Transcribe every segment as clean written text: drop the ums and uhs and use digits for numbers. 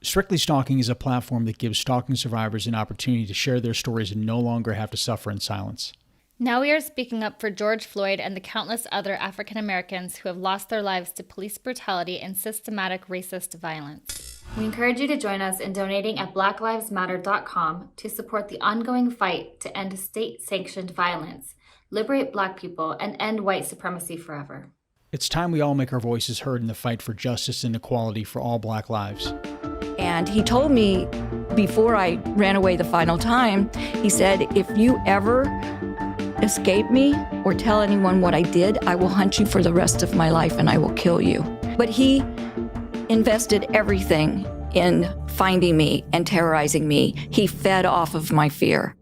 Strictly Stalking is a platform that gives stalking survivors an opportunity to share their stories and no longer have to suffer in silence. Now we are speaking up for George Floyd and the countless other African Americans who have lost their lives to police brutality and systematic racist violence. We encourage you to join us in donating at blacklivesmatter.com to support the ongoing fight to end state-sanctioned violence, liberate Black people, and end white supremacy forever. It's time we all make our voices heard in the fight for justice and equality for all Black lives. And he told me before I ran away the final time, he said, if you ever escape me or tell anyone what I did, I will hunt you for the rest of my life and I will kill you. But he invested everything in finding me and terrorizing me. He fed off of my fear.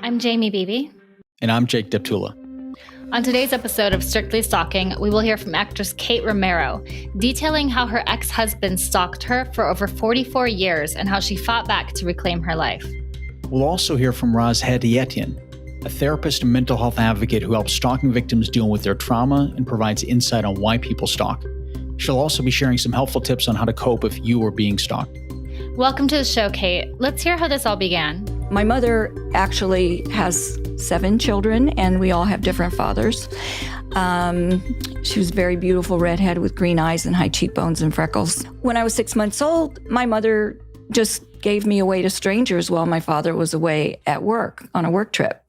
I'm Jamie Beebe. And I'm Jake Deptula. On today's episode of Strictly Stalking, we will hear from actress Kate Romero, detailing how her ex-husband stalked her for over 44 years and how she fought back to reclaim her life. We'll also hear from Roz Hedietian, a therapist and mental health advocate who helps stalking victims deal with their trauma and provides insight on why people stalk. She'll also be sharing some helpful tips on how to cope if you are being stalked. Welcome to the show, Kate. Let's hear how this all began. My mother actually has 7 children, and we all have different fathers. She was a very beautiful redhead with green eyes and high cheekbones and freckles. When I was 6 months old, my mother just gave me away to strangers while my father was away at work on a work trip.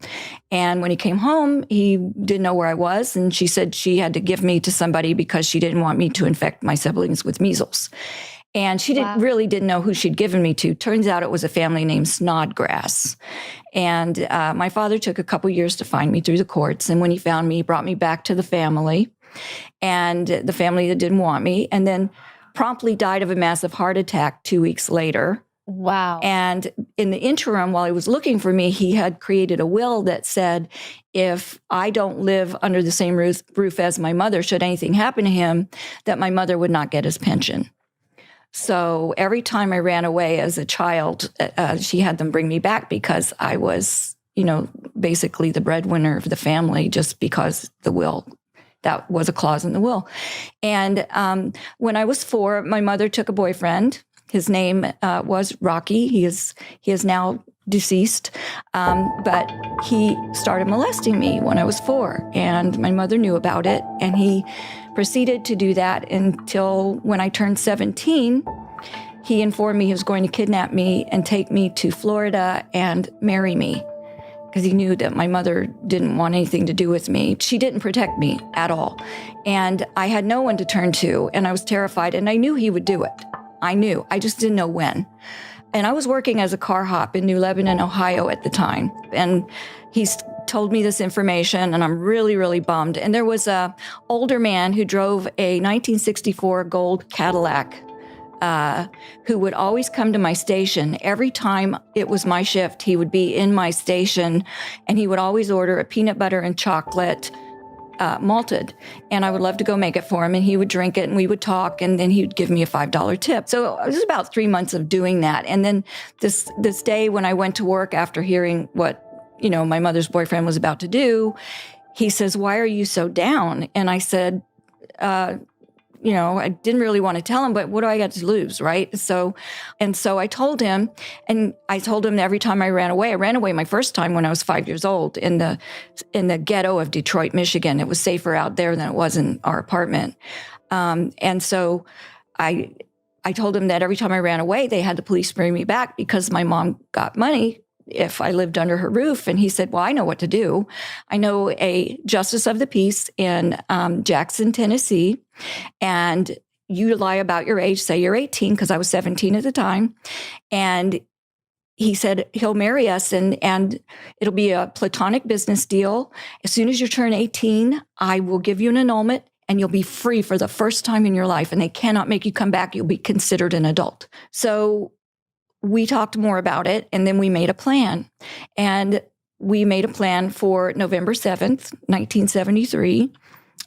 And when he came home, he didn't know where I was, and she said she had to give me to somebody because she didn't want me to infect my siblings with measles. And she really didn't know who she'd given me to. Turns out it was a family named Snodgrass. And my father took a couple years to find me through the courts. And when he found me, he brought me back to the family, and the family that didn't want me, and then promptly died of a massive heart attack 2 weeks later. Wow. And in the interim, while he was looking for me, he had created a will that said, if I don't live under the same roof as my mother, should anything happen to him, that my mother would not get his pension. So every time I ran away as a child, she had them bring me back because I was, basically the breadwinner of the family just because the will, that was a clause in the will. And when I was 4, my mother took a boyfriend. His name was Rocky. He is now deceased, but he started molesting me when I was 4, and my mother knew about it, and he proceeded to do that until when I turned 17, he informed me he was going to kidnap me and take me to Florida and marry me because he knew that my mother didn't want anything to do with me. She didn't protect me at all, and I had no one to turn to, and I was terrified, and I knew he would do it. I knew. I just didn't know when. And I was working as a car hop in New Lebanon, Ohio at the time. And he's told me this information, and I'm really, really bummed. And there was a older man who drove a 1964 gold Cadillac who would always come to my station. Every time it was my shift, he would be in my station, and he would always order a peanut butter and chocolate malted, and I would love to go make it for him, and he would drink it, and we would talk, and then he would give me a $5 tip. So it was about 3 months of doing that. And then this day when I went to work after hearing what, my mother's boyfriend was about to do, he says, "Why are you so down?" And I said, I didn't really want to tell him, but what do I got to lose, right? So I told him, and I told him that every time I ran away my first time when I was 5 years old in the ghetto of Detroit, Michigan. It was safer out there than it was in our apartment. And so I told him that every time I ran away, they had the police bring me back because my mom got money if I lived under her roof. And he said, "Well, I know what to do. I know a justice of the peace in Jackson, Tennessee, and you lie about your age, say you're 18, because I was 17 at the time. And he said he'll marry us, and it'll be a platonic business deal. As soon as you turn 18, I will give you an annulment, and you'll be free for the first time in your life, and they cannot make you come back. You'll be considered an adult." So we talked more about it, and then we made a plan. And we made a plan for November 7th, 1973.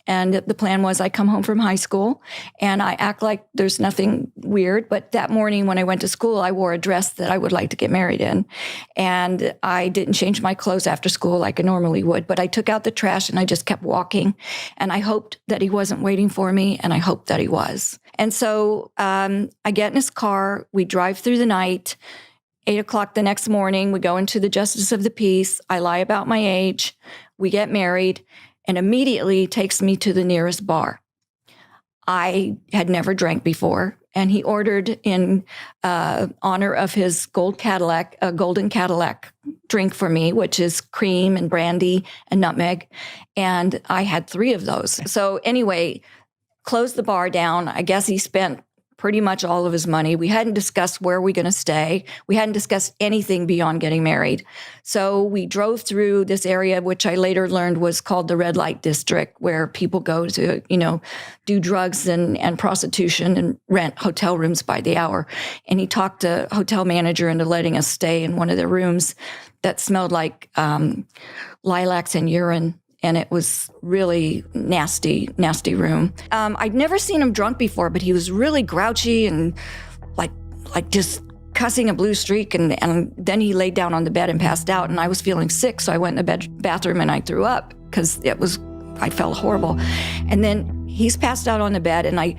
And the plan was I come home from high school and I act like there's nothing weird. But that morning when I went to school, I wore a dress that I would like to get married in. And I didn't change my clothes after school like I normally would. But I took out the trash and I just kept walking. And I hoped that he wasn't waiting for me. And I hoped that he was. And so I get in his car. We drive through the night. 8:00 the next morning, we go into the justice of the peace. I lie about my age. We get married. And immediately takes me to the nearest bar. I had never drank before, and he ordered in honor of his golden Cadillac drink for me, which is cream and brandy and nutmeg, and I had 3 of those. So anyway, closed the bar down. I guess he spent pretty much all of his money. We hadn't discussed where we're going to stay. We hadn't discussed anything beyond getting married. So we drove through this area, which I later learned was called the red light district, where people go to, do drugs and prostitution and rent hotel rooms by the hour. And he talked the hotel manager into letting us stay in one of the rooms that smelled like lilacs and urine. And it was really nasty, nasty room. I'd never seen him drunk before, but he was really grouchy and like just cussing a blue streak. And then he laid down on the bed and passed out. And I was feeling sick, so I went in the bathroom and I threw up because I felt horrible. And then he's passed out on the bed, and I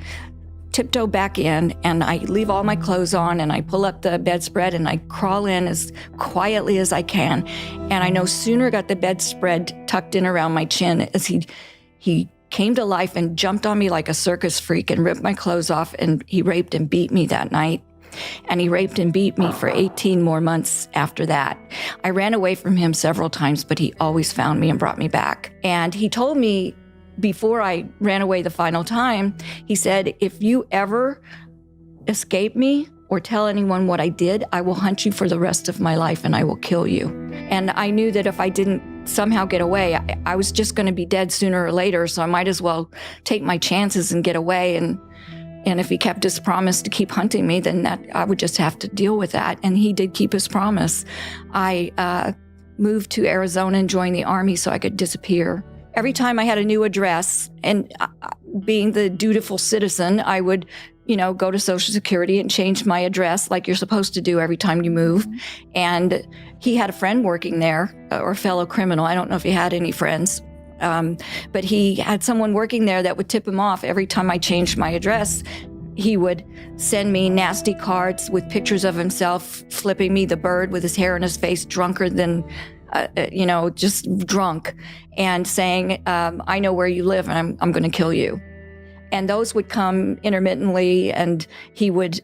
tiptoe back in and I leave all my clothes on and I pull up the bedspread and I crawl in as quietly as I can. And I no sooner got the bedspread tucked in around my chin as he came to life and jumped on me like a circus freak and ripped my clothes off, and he raped and beat me that night. And he raped and beat me for 18 more months after that. I ran away from him several times, but he always found me and brought me back. And he told me before I ran away the final time, he said, if you ever escape me or tell anyone what I did, I will hunt you for the rest of my life and I will kill you. And I knew that if I didn't somehow get away, I was just going to be dead sooner or later, so I might as well take my chances and get away. And if he kept his promise to keep hunting me, then I would just have to deal with that. And he did keep his promise. I moved to Arizona and joined the Army so I could disappear. Every time I had a new address, and being the dutiful citizen, I would, go to Social Security and change my address like you're supposed to do every time you move. And he had a friend working there, or a fellow criminal. I don't know if he had any friends, but he had someone working there that would tip him off every time I changed my address. He would send me nasty cards with pictures of himself flipping me the bird with his hair in his face, drunker than just drunk, and saying, I know where you live and I'm going to kill you. And those would come intermittently, and he would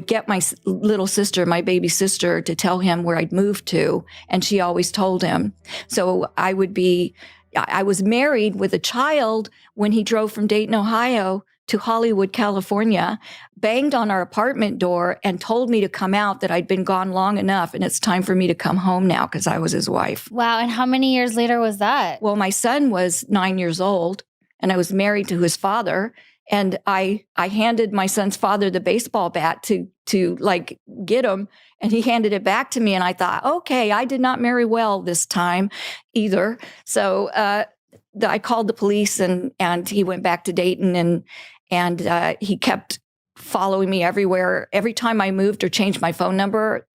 get my little sister, my baby sister, to tell him where I'd moved to, and she always told him. So I was married with a child when he drove from Dayton, Ohio to Hollywood, California, banged on our apartment door and told me to come out, that I'd been gone long enough and it's time for me to come home now because I was his wife. Wow. And how many years later was that? Well, my son was 9 years old and I was married to his father. And I handed my son's father the baseball bat to like get him. And he handed it back to me. And I thought, okay, I did not marry well this time either. So I called the police and he went back to Dayton and he kept following me everywhere. Every time I moved or changed my phone number,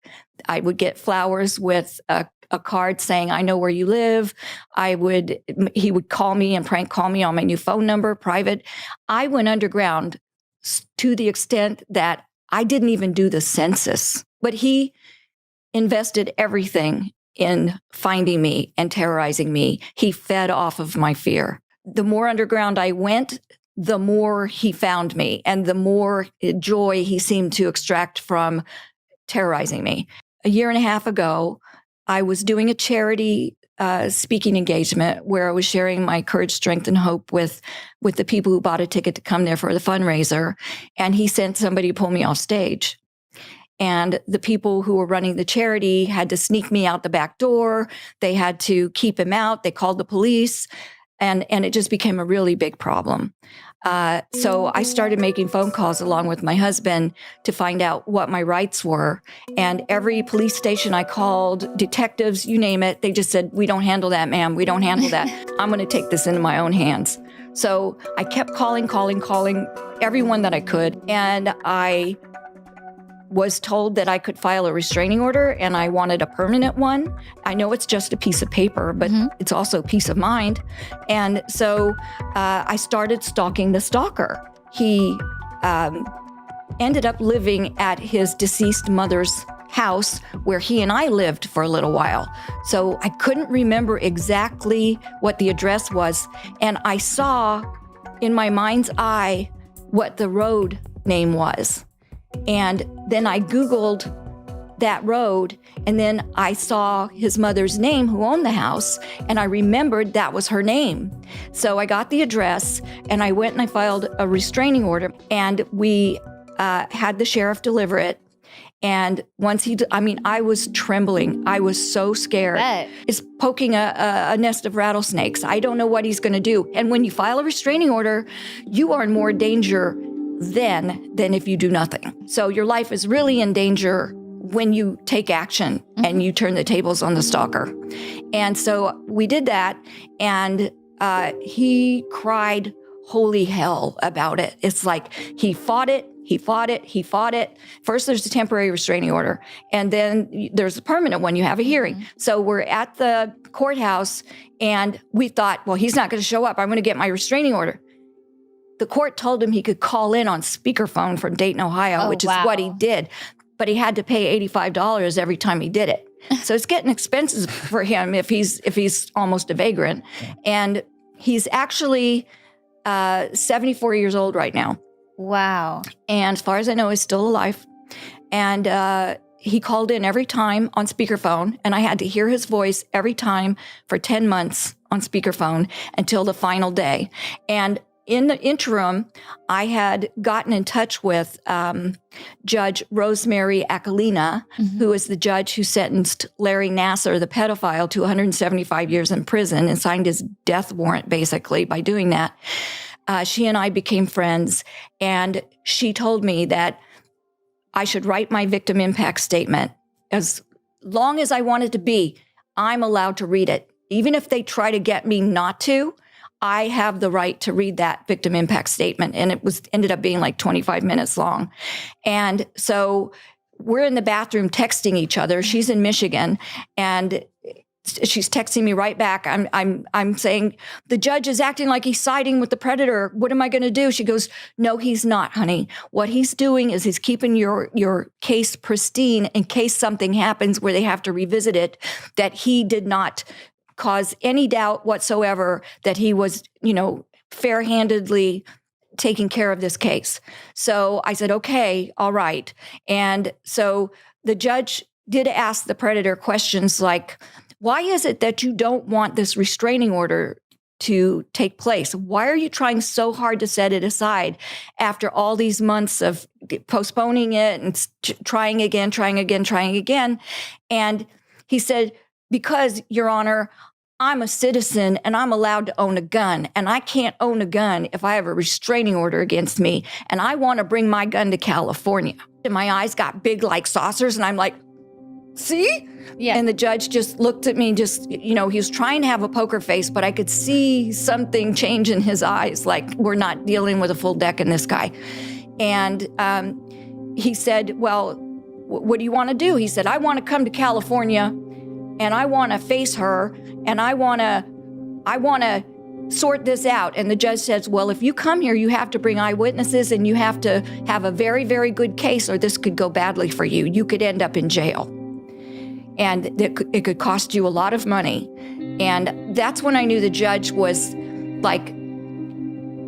I would get flowers with a card saying, I know where you live. He would call me and prank call me on my new phone number, private. I went underground to the extent that I didn't even do the census, but he invested everything in finding me and terrorizing me. He fed off of my fear. The more underground I went, the more he found me and the more joy he seemed to extract from terrorizing me. A year and a half ago, I was doing a charity speaking engagement where I was sharing my courage, strength, and hope with the people who bought a ticket to come there for the fundraiser. And he sent somebody to pull me off stage. And the people who were running the charity had to sneak me out the back door. They had to keep him out. They called the police. And it just became a really big problem. So I started making phone calls along with my husband to find out what my rights were. And every police station I called, detectives, you name it, they just said, we don't handle that, ma'am. We don't handle that. I'm going to take this into my own hands. So I kept calling everyone that I could. And I was told that I could file a restraining order and I wanted a permanent one. I know it's just a piece of paper, but it's also peace of mind. And so I started stalking the stalker. He ended up living at his deceased mother's house where he and I lived for a little while. So I couldn't remember exactly what the address was. And I saw in my mind's eye what the road name was. And then I Googled that road, and then I saw his mother's name who owned the house, and I remembered that was her name. So I got the address, and I went and I filed a restraining order, and we had the sheriff deliver it. And once I was trembling. I was so scared. It's poking a nest of rattlesnakes. I don't know what he's going to do. And when you file a restraining order, you are in more danger then than if you do nothing. So your life is really in danger when you take action and you turn the tables on the stalker. And so we did that, and he cried holy hell about it. It's like he fought it. First, there's a temporary restraining order, and then there's a permanent one. You have a hearing. So we're at the courthouse, and we thought, well, he's not going to show up. I'm going to get my restraining order. The court told him he could call in on speakerphone from Dayton, Ohio, which is what he did. But he had to pay $85 every time he did it. So it's getting expensive for him if he's almost a vagrant. And he's actually 74 years old right now. Wow. And as far as I know, he's still alive. And he called in every time on speakerphone, and I had to hear his voice every time for 10 months on speakerphone until the final day. And in the interim, I had gotten in touch with Judge Rosemary Akalina, who is the judge who sentenced Larry Nassar, the pedophile, to 175 years in prison and signed his death warrant, basically, by doing that. She and I became friends, and she told me that I should write my victim impact statement. As long as I want it to be, I'm allowed to read it. Even if they try to get me not to, I have the right to read that victim impact statement. And it ended up being like 25 minutes long. And so we're in the bathroom texting each other. She's in Michigan, and she's texting me right back. I'm saying, the judge is acting like he's siding with the predator. What am I going to do? She goes, no, he's not, honey. What he's doing is he's keeping your case pristine in case something happens where they have to revisit it, that he did not cause any doubt whatsoever that he was, fair-handedly taking care of this case. So I said, okay, all right. And so the judge did ask the predator questions like, why is it that you don't want this restraining order to take place? Why are you trying so hard to set it aside after all these months of postponing it and trying again? And he said, because, Your Honor, I'm a citizen and I'm allowed to own a gun, and I can't own a gun if I have a restraining order against me, and I want to bring my gun to California. And my eyes got big like saucers, and I'm like, see? Yeah. And the judge just looked at me, he was trying to have a poker face, but I could see something change in his eyes, like we're not dealing with a full deck in this guy. And he said, well, what do you want to do? He said, I want to come to California, and I want to face her, and I want to sort this out. And the judge says, well, if you come here, you have to bring eyewitnesses, and you have to have a very, very good case, or this could go badly for you. You could end up in jail. And it could cost you a lot of money. And that's when I knew the judge was like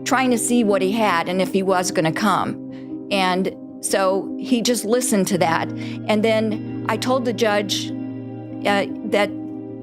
trying to see what he had and if he was going to come. And so he just listened to that. And then I told the judge that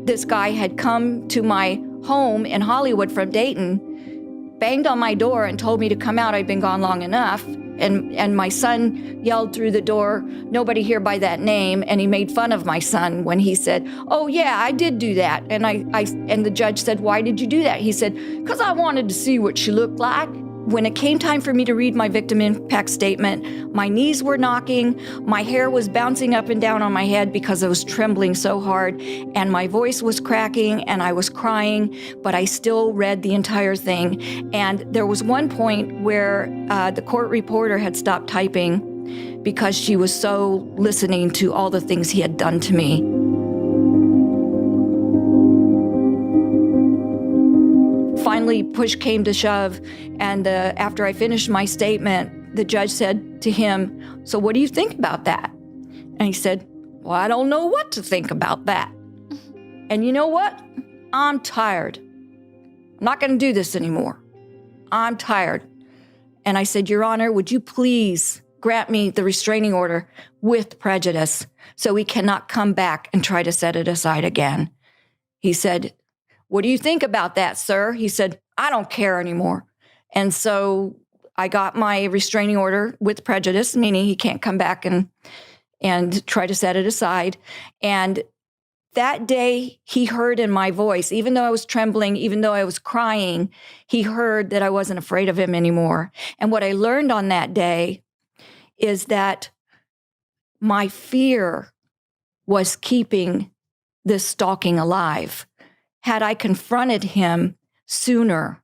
this guy had come to my home in Hollywood from Dayton, banged on my door and told me to come out. I'd been gone long enough. And my son yelled through the door, nobody here by that name. And he made fun of my son when he said, oh yeah, I did do that. And and the judge said, why did you do that? He said, because I wanted to see what she looked like. When it came time for me to read my victim impact statement, my knees were knocking, my hair was bouncing up and down on my head because I was trembling so hard, and my voice was cracking and I was crying, but I still read the entire thing. And there was one point where the court reporter had stopped typing because she was so listening to all the things he had done to me. Finally, push came to shove, and after I finished my statement, the judge said to him, "So what do you think about that?" And he said, "Well, I don't know what to think about that. And you know what? I'm tired. I'm not going to do this anymore. I'm tired." And I said, "Your Honor, would you please grant me the restraining order with prejudice so we cannot come back and try to set it aside again?" He said, "What do you think about that, sir?" He said, "I don't care anymore." And so I got my restraining order with prejudice, meaning he can't come back and try to set it aside. And that day, he heard in my voice, even though I was trembling, even though I was crying, he heard that I wasn't afraid of him anymore. And what I learned on that day is that my fear was keeping this stalking alive. Had I confronted him sooner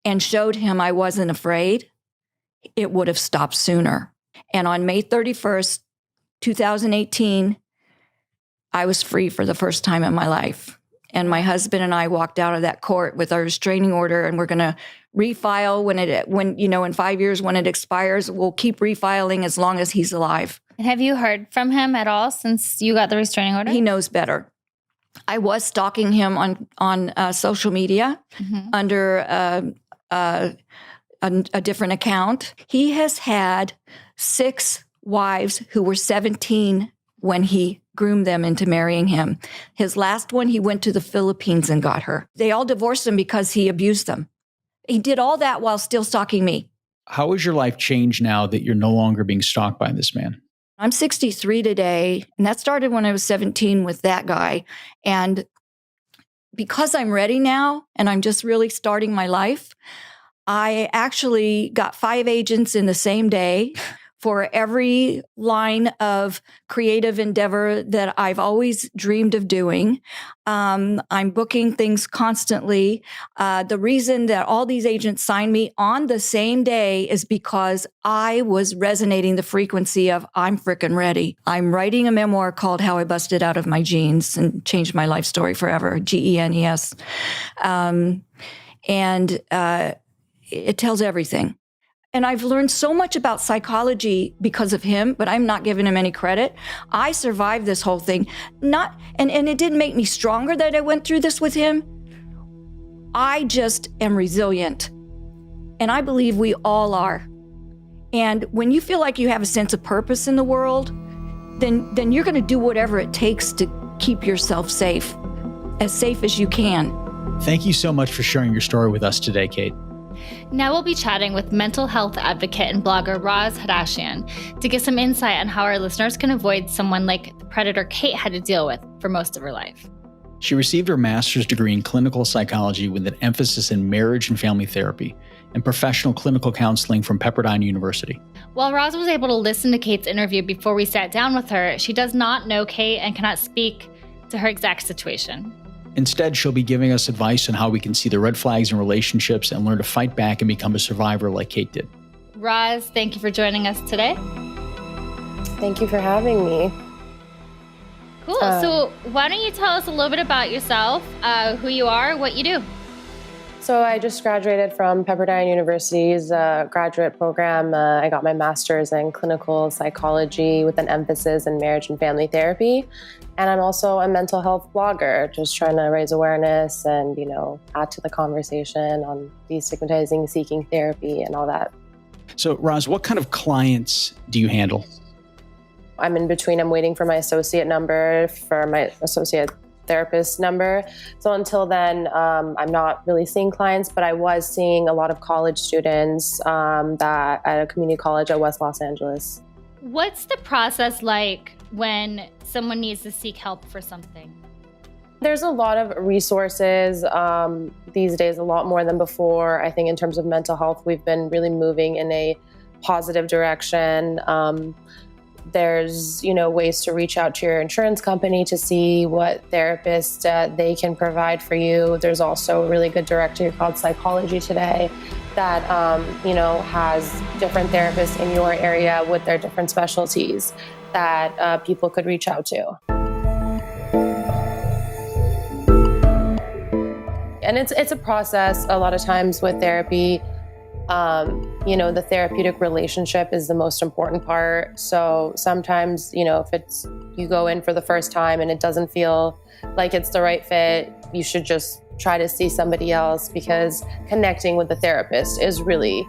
and showed him I wasn't afraid, it would have stopped sooner. And on May 31st, 2018, I was free for the first time in my life. And my husband and I walked out of that court with our restraining order, and we're going to refile when in 5 years when it expires. We'll keep refiling as long as he's alive. And have you heard from him at all since you got the restraining order? He knows better. I was stalking him on social media under a different account. He has had 6 wives who were 17 when he groomed them into marrying him. His last one, he went to the Philippines and got her. They all divorced him because he abused them. He did all that while still stalking me. How has your life changed now that you're no longer being stalked by this man? I'm 63 today, and that started when I was 17 with that guy. And because I'm ready now and I'm just really starting my life, I actually got 5 agents in the same day for every line of creative endeavor that I've always dreamed of doing. I'm booking things constantly. The reason that all these agents signed me on the same day is because I was resonating the frequency of I'm frickin' ready. I'm writing a memoir called How I Busted Out of My Jeans and Changed My Life Story Forever, GENES. It tells everything. And I've learned so much about psychology because of him, but I'm not giving him any credit. I survived this whole thing. And it didn't make me stronger that I went through this with him. I just am resilient. And I believe we all are. And when you feel like you have a sense of purpose in the world, then you're going to do whatever it takes to keep yourself safe as you can. Thank you so much for sharing your story with us today, Kate. Now we'll be chatting with mental health advocate and blogger Roz Hadashian to get some insight on how our listeners can avoid someone like the predator Kate had to deal with for most of her life. She received her master's degree in clinical psychology with an emphasis in marriage and family therapy and professional clinical counseling from Pepperdine University. While Roz was able to listen to Kate's interview before we sat down with her, she does not know Kate and cannot speak to her exact situation. Instead, she'll be giving us advice on how we can see the red flags in relationships and learn to fight back and become a survivor like Kate did. Roz, thank you for joining us today. Thank you for having me. Cool. So why don't you tell us a little bit about yourself, who you are, what you do? So I just graduated from Pepperdine University's graduate program. I got my master's in clinical psychology with an emphasis in marriage and family therapy. And I'm also a mental health blogger, just trying to raise awareness and, add to the conversation on destigmatizing seeking therapy and all that. So, Roz, what kind of clients do you handle? I'm in between. I'm waiting for my associate number for my associate therapist number. So until then, I'm not really seeing clients, but I was seeing a lot of college students that at a community college at West Los Angeles. What's the process like when someone needs to seek help for something? There's a lot of resources these days, a lot more than before. I think in terms of mental health, we've been really moving in a positive direction. There's, ways to reach out to your insurance company to see what therapist they can provide for you. There's also a really good directory called Psychology Today that, has different therapists in your area with their different specialties that people could reach out to. And it's a process a lot of times with therapy. The therapeutic relationship is the most important part. So sometimes, if it's you go in for the first time and it doesn't feel like it's the right fit, you should just try to see somebody else, because connecting with the therapist is really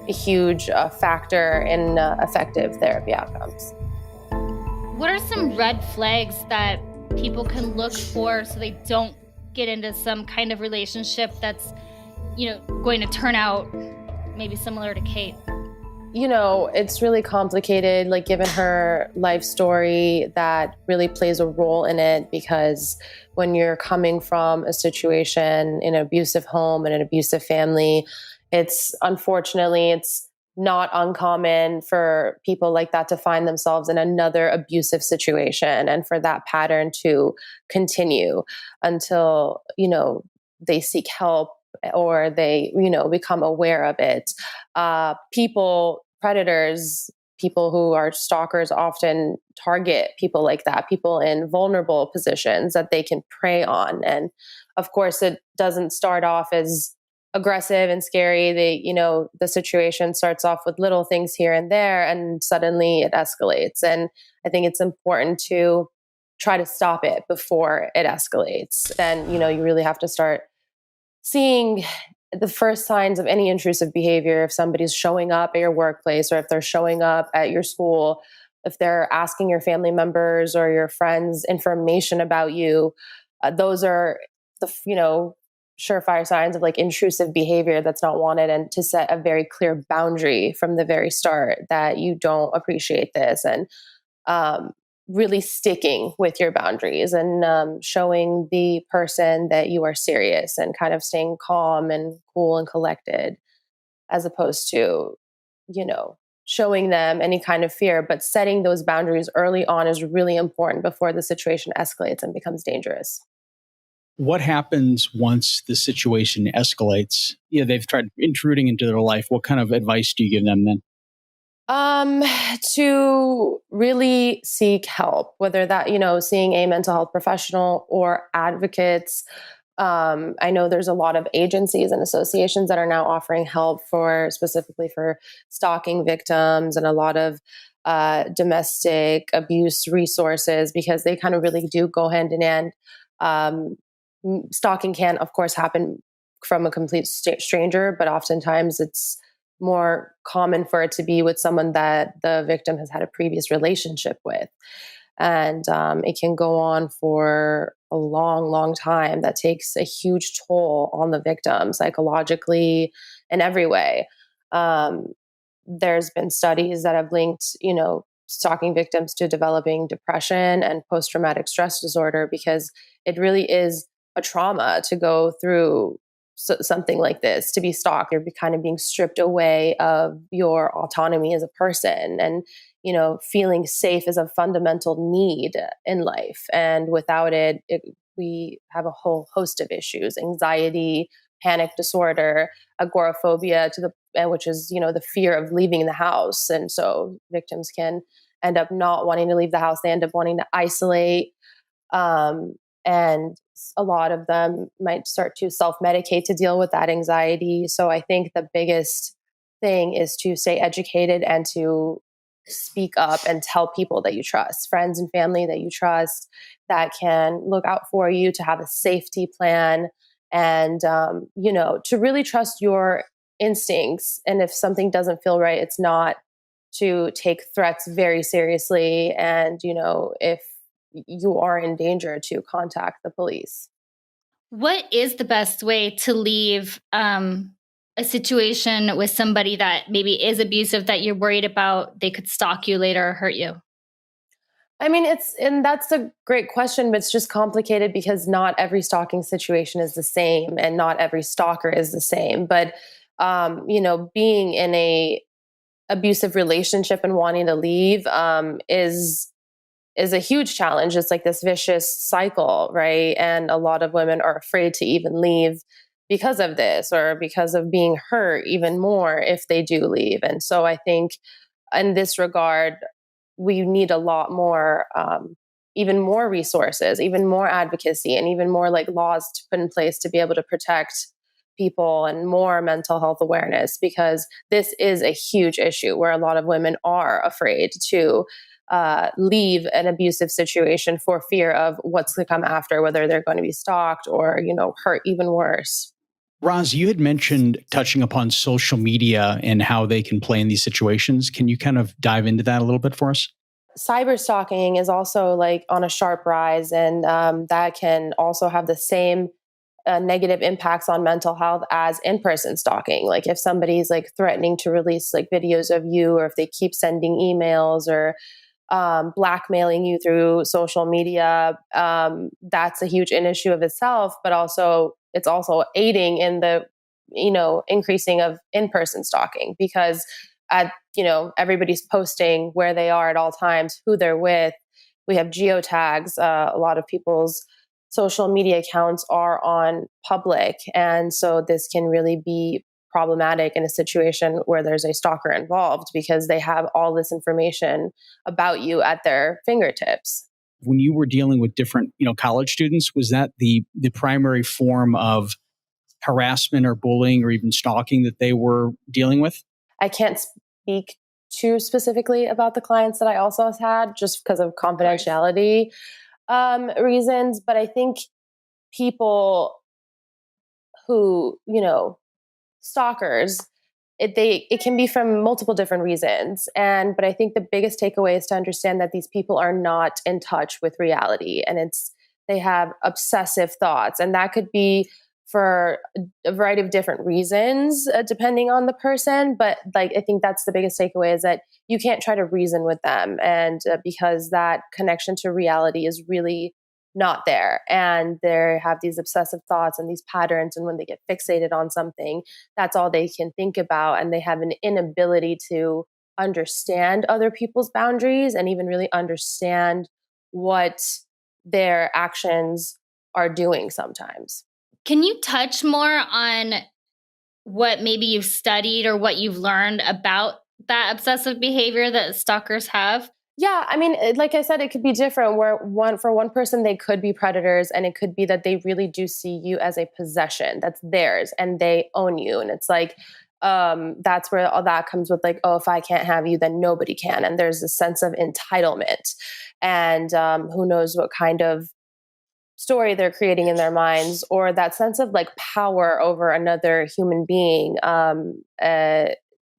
a huge factor in effective therapy outcomes. What are some red flags that people can look for so they don't get into some kind of relationship that's, going to turn out maybe similar to Kate? It's really complicated, like given her life story, that really plays a role in it, because when you're coming from a situation in an abusive home and an abusive family, it's not uncommon for people like that to find themselves in another abusive situation and for that pattern to continue until, they seek help or they, become aware of it. Predators, people who are stalkers often target people like that, people in vulnerable positions that they can prey on. And of course, it doesn't start off as aggressive and scary. The situation starts off with little things here and there, and suddenly it escalates. And I think it's important to try to stop it before it escalates. Then, you really have to start seeing the first signs of any intrusive behavior. If somebody's showing up at your workplace, or if they're showing up at your school, if they're asking your family members or your friends information about you, those are the, surefire signs of like intrusive behavior that's not wanted, and to set a very clear boundary from the very start that you don't appreciate this, and really sticking with your boundaries and showing the person that you are serious, and kind of staying calm and cool and collected, as opposed to, showing them any kind of fear. But setting those boundaries early on is really important before the situation escalates and becomes dangerous. What happens once the situation escalates? They've tried intruding into their life. What kind of advice do you give them then? To really seek help, whether that, seeing a mental health professional or advocates. I know there's a lot of agencies and associations that are now offering help specifically for stalking victims, and a lot of domestic abuse resources, because they kind of really do go hand in hand. Stalking can, of course, happen from a complete stranger, but oftentimes it's more common for it to be with someone that the victim has had a previous relationship with. And it can go on for a long, long time. That takes a huge toll on the victim, psychologically, in every way. There's been studies that have linked, stalking victims to developing depression and post-traumatic stress disorder, because it really is a trauma to go through something like this, to be stalked. You're kind of being stripped away of your autonomy as a person, and feeling safe is a fundamental need in life, and without it, we have a whole host of issues: anxiety, panic disorder, agoraphobia, which is the fear of leaving the house. And so victims can end up not wanting to leave the house. They end up wanting to isolate. And a lot of them might start to self-medicate to deal with that anxiety. So I think the biggest thing is to stay educated and to speak up and tell people that you trust, friends and family that you trust, that can look out for you, to have a safety plan, and, to really trust your instincts. And if something doesn't feel right, it's not to take threats very seriously. And, if you are in danger, to contact the police. What is the best way to leave a situation with somebody that maybe is abusive, that you're worried about they could stalk you later or hurt you? I mean, and that's a great question, but it's just complicated because not every stalking situation is the same and not every stalker is the same. But, being in a abusive relationship and wanting to leave, is a huge challenge. It's like this vicious cycle, right? And a lot of women are afraid to even leave because of this or because of being hurt even more if they do leave. And so I think in this regard, we need a lot more, even more resources, even more advocacy, and even more like laws to put in place to be able to protect people and more mental health awareness, because this is a huge issue where a lot of women are afraid to leave an abusive situation for fear of what's to come after, whether they're going to be stalked or, hurt even worse. Roz, you had mentioned touching upon social media and how they can play in these situations. Can you kind of dive into that a little bit for us? Cyber stalking is also like on a sharp rise, and that can also have the same negative impacts on mental health as in-person stalking. Like if somebody's like threatening to release like videos of you, or if they keep sending emails or blackmailing you through social media, that's a huge issue of itself. But also, it's also aiding in the increasing of in-person stalking, because everybody's posting where they are at all times, who they're with. We have geotags. A lot of people's social media accounts are on public, and so this can really be problematic in a situation where there's a stalker involved, because they have all this information about you at their fingertips. When you were dealing with different, college students, was that the primary form of harassment or bullying or even stalking that they were dealing with? I can't speak too specifically about the clients that I also had, just because of confidentiality reasons. But I think people who, stalkers, it can be from multiple different reasons. But I think the biggest takeaway is to understand that these people are not in touch with reality, and they have obsessive thoughts, and that could be for a variety of different reasons, depending on the person. But like, I think that's the biggest takeaway, is that you can't try to reason with them, and because that connection to reality is really not there, and they have these obsessive thoughts and these patterns, and when they get fixated on something, that's all they can think about, and they have an inability to understand other people's boundaries and even really understand what their actions are doing sometimes. Can you touch more on what maybe you've studied or what you've learned about that obsessive behavior that stalkers have? Yeah, I mean, like I said, it could be different. Where for one person, they could be predators, and it could be that they really do see you as a possession that's theirs, and they own you. And it's like, that's where all that comes with, like, oh, if I can't have you, then nobody can. And there's a sense of entitlement, and who knows what kind of story they're creating in their minds, or that sense of like power over another human being.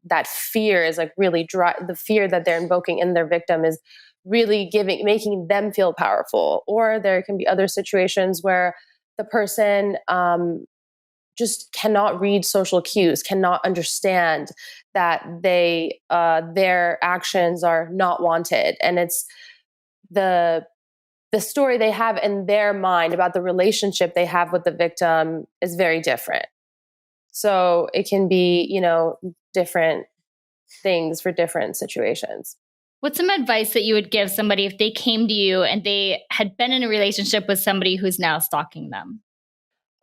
That fear is like really the fear that they're invoking in their victim is really making them feel powerful. Or there can be other situations where the person just cannot read social cues, cannot understand that their actions are not wanted, and it's the story they have in their mind about the relationship they have with the victim is very different. So it can be, different things for different situations. What's some advice that you would give somebody if they came to you and they had been in a relationship with somebody who's now stalking them?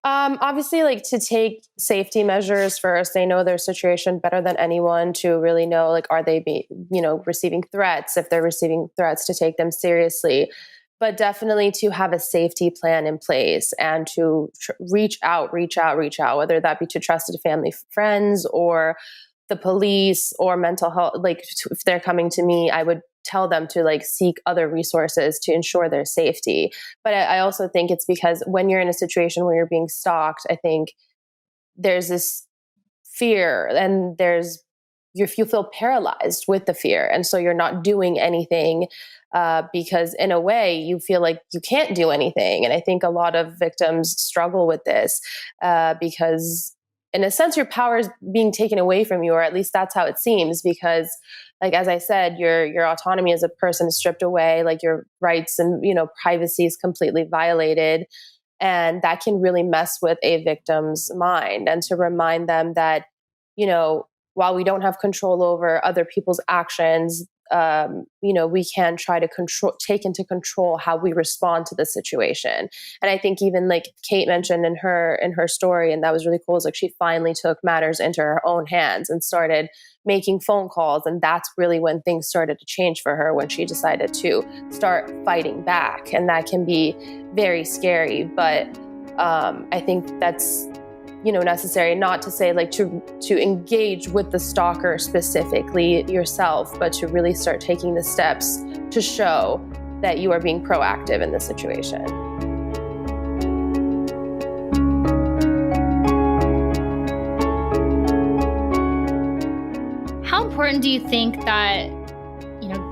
Obviously, like, to take safety measures first. They know their situation better than anyone to really know, like, are they receiving threats? If they're receiving threats, to take them seriously. But definitely to have a safety plan in place, and to reach out, whether that be to trusted family, friends, or the police, or mental health. Like, if they're coming to me, I would tell them to like seek other resources to ensure their safety. But I also think it's because when you're in a situation where you're being stalked, I think there's this fear, and you feel paralyzed with the fear. And so you're not doing anything, because in a way you feel like you can't do anything. And I think a lot of victims struggle with this, because in a sense, your power is being taken away from you, or at least that's how it seems, because like, as I said, your autonomy as a person is stripped away, like your rights and, privacy is completely violated. And that can really mess with a victim's mind. And to remind them that, while we don't have control over other people's actions, we can try to take into control how we respond to the situation. And I think even like Kate mentioned in her story, and that was really cool, is like she finally took matters into her own hands and started making phone calls. And that's really when things started to change for her, when she decided to start fighting back. And that can be very scary. But I think that's, necessary, not to say like to engage with the stalker specifically yourself, but to really start taking the steps to show that you are being proactive in this situation. How important do you think that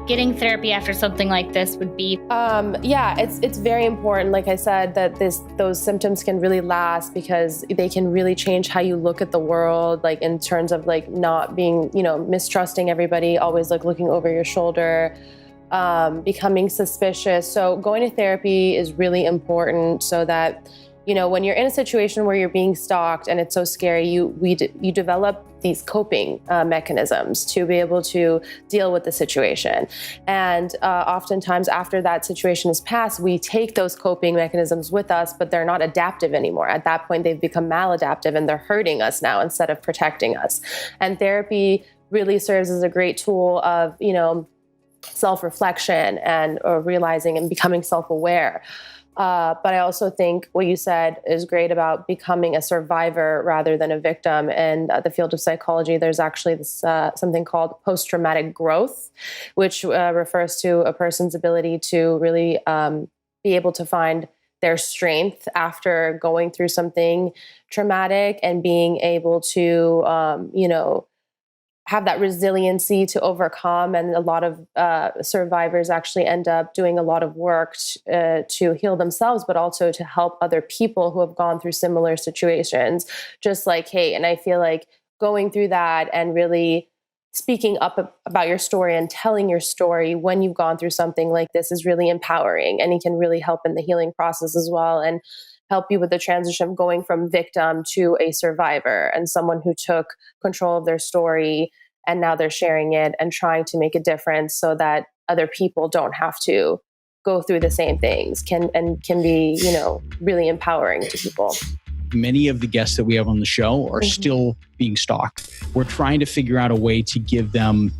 getting therapy after something like this would be? It's very important. Like I said, that those symptoms can really last, because they can really change how you look at the world, like in terms of like not being, mistrusting everybody, always like looking over your shoulder, becoming suspicious. So going to therapy is really important, so that, when you're in a situation where you're being stalked and it's so scary, you develop these coping mechanisms to be able to deal with the situation. And oftentimes after that situation is passed, we take those coping mechanisms with us, but they're not adaptive anymore. At that point, they've become maladaptive and they're hurting us now instead of protecting us. And therapy really serves as a great tool of, self-reflection and realizing and becoming self-aware. But I also think what you said is great about becoming a survivor rather than a victim. And the field of psychology, there's actually this something called post-traumatic growth, which refers to a person's ability to really be able to find their strength after going through something traumatic, and being able to, have that resiliency to overcome. And a lot of survivors actually end up doing a lot of work to heal themselves, but also to help other people who have gone through similar situations, just like Kate. And I feel like going through that and really speaking up about your story and telling your story when you've gone through something like this is really empowering, and it can really help in the healing process as well, and help you with the transition of going from victim to a survivor and someone who took control of their story, and now they're sharing it and trying to make a difference so that other people don't have to go through the same things, can be, really empowering to people. Many of the guests that we have on the show are still being stalked. We're trying to figure out a way to give them,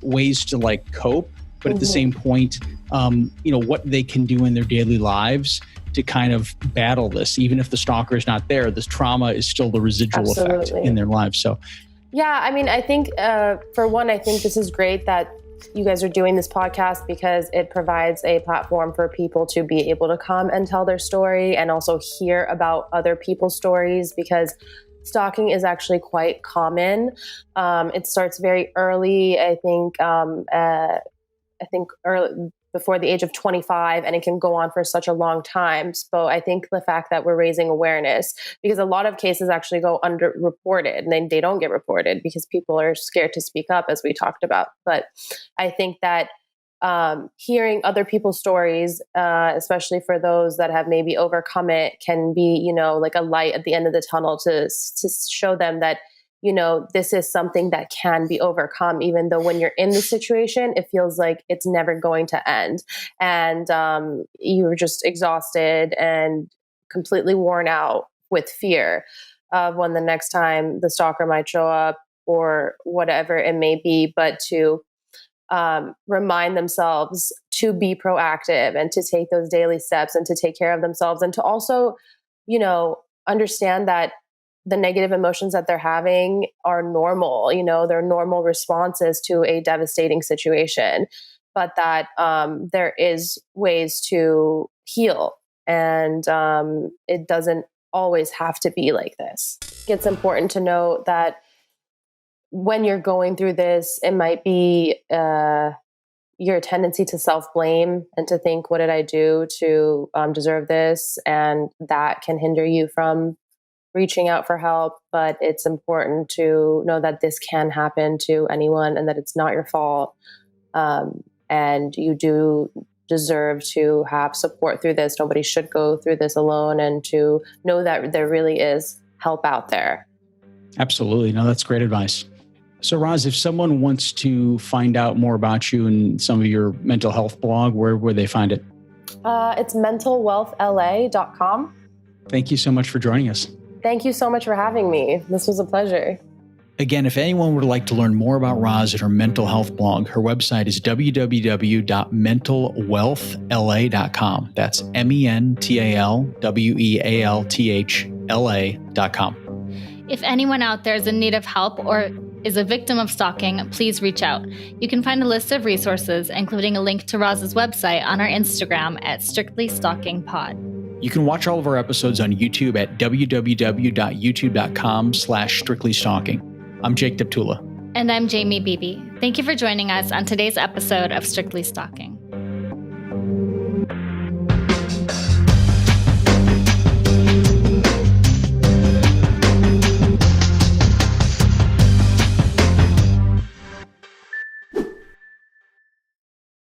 ways to like cope, but at the same point, what they can do in their daily lives to kind of battle this. Even if the stalker is not there, this trauma is still the residual effect in their lives. So, yeah, I mean, I think for one, I think this is great that you guys are doing this podcast, because it provides a platform for people to be able to come and tell their story and also hear about other people's stories, because stalking is actually quite common. It starts very early. I think early, before the age of 25, and it can go on for such a long time. So I think the fact that we're raising awareness, because a lot of cases actually go underreported, and they don't get reported because people are scared to speak up, as we talked about. But I think that hearing other people's stories, especially for those that have maybe overcome it, can be, like a light at the end of the tunnel to show them that, this is something that can be overcome, even though when you're in the situation, it feels like it's never going to end. And you're just exhausted and completely worn out with fear of when the next time the stalker might show up or whatever it may be, but to remind themselves to be proactive and to take those daily steps and to take care of themselves, and to also, understand that the negative emotions that they're having are normal. They're normal responses to a devastating situation, but that there is ways to heal, and it doesn't always have to be like this. It's important to note that when you're going through this, it might be your tendency to self-blame and to think, what did I do to deserve this? And that can hinder you from reaching out for help, but it's important to know that this can happen to anyone and that it's not your fault. And you do deserve to have support through this. Nobody should go through this alone, and to know that there really is help out there. Absolutely. No, that's great advice. So Roz, if someone wants to find out more about you and some of your mental health blog, where would they find it? It's mentalwealthla.com. Thank you so much for joining us. Thank you so much for having me. This was a pleasure. Again, if anyone would like to learn more about Roz and her mental health blog, her website is www.mentalwealthla.com. That's mentalwealthla.com. If anyone out there is in need of help or is a victim of stalking, please reach out. You can find a list of resources, including a link to Roz's website, on our Instagram at StrictlyStalkingPod. You can watch all of our episodes on YouTube at www.youtube.com/strictlystalking. I'm Jake Deptula. And I'm Jamie Beebe. Thank you for joining us on today's episode of Strictly Stalking.